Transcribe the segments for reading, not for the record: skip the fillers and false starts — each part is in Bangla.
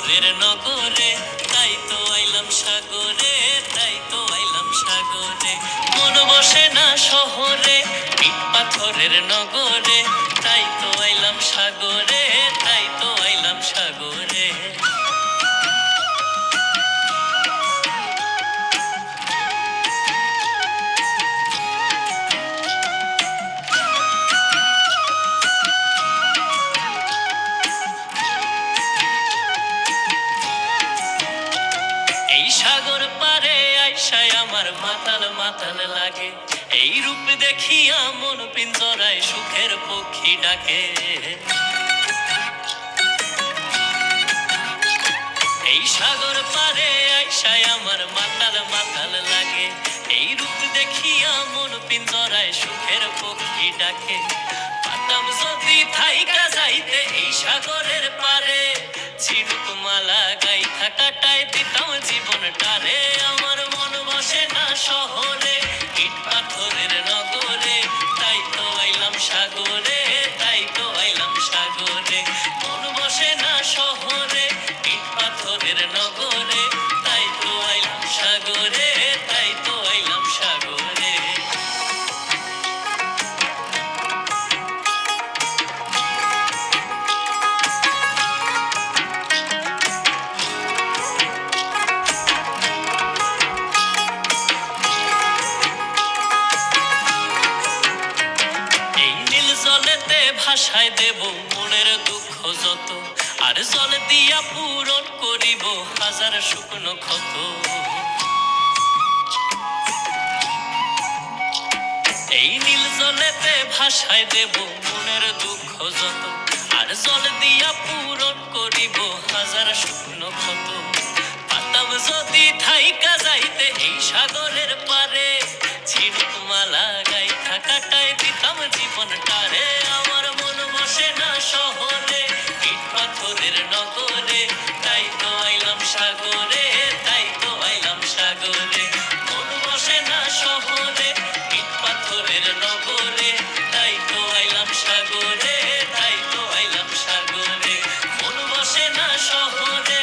পাথরের নগরে, তাই তো আইলাম সাগরে, তাই তো আইলাম সাগরে। মন বসে না শহরে, ইট পাথরের নগরে, তাই তো আইলাম সাগরে, তাই তো আইলাম সাগরে। এই সাগর পারে আইসায় আমার মাতাল মাতাল লাগে, এই রূপ দেখিয়া মন পিঞ্জরায় সুখের পক্ষী ডাকে। এই সাগর পারে আইসায় আমার মাতাল মাতাল লাগে, এই রূপ দেখিয়া মন পিঞ্জরায় সুখের পক্ষী ডাকে। পাতাম যদি থাইকা যাইতে এই সাগরের পারে, ঝিনুক মালা গাইথা কাটায় দিতাম জীবনটারে। আমার মন বসে না শহরে, ইট পাথরের নগরে, তাই তো আইলাম সাগরে, তাই তো আইলাম সাগরে। মন বসে না শহরে, ইট পাথরের নগরে, তাই তো আইলাম সাগরে, তাই তো আইলাম সাগরে। জলেতে ভাষায় দেব মনের দুঃখ যত, আর জল দিয়া পূরণ করিব হাজার শুকনো ক্ষত। এই নীল জলেতে ভাষায় দেব মনের দুঃখ যত, আর জল দিয়া পূরণ করিব হাজার শুকনো ক্ষত। পাতাম যদি থাইকা যাইতে এই সাগরের পারে, ঝিনুক মালা গাইথা কাটায় দিতাম জীবনটারে। আমার মন বসে না শহরে, ইট পাথরের নগরে, তাই তো আইলাম সাগরে, তাই তো আইলাম সাগরে। মন বসে না শহরে, ইট পাথরের নগরে, তাই তো আইলাম সাগরে, তাই তো আইলাম সাগরে। মন বসে না শহরে,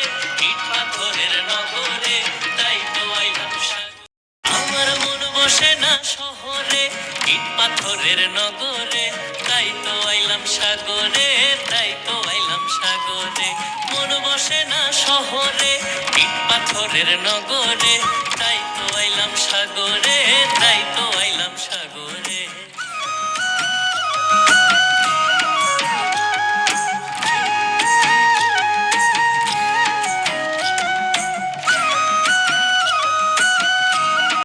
ইট পাথরের নগরে, তাই তো আইলাম সাগরে। আমার মন বসে না শহরে, ইট পাথরের নগরে, তাই তো আইলাম সাগরে, তাই তো আইলাম সাগরে। মন বসে না শহরে, ইট পাথরের নগরে, তাই তো আইলাম সাগরে, তাই তো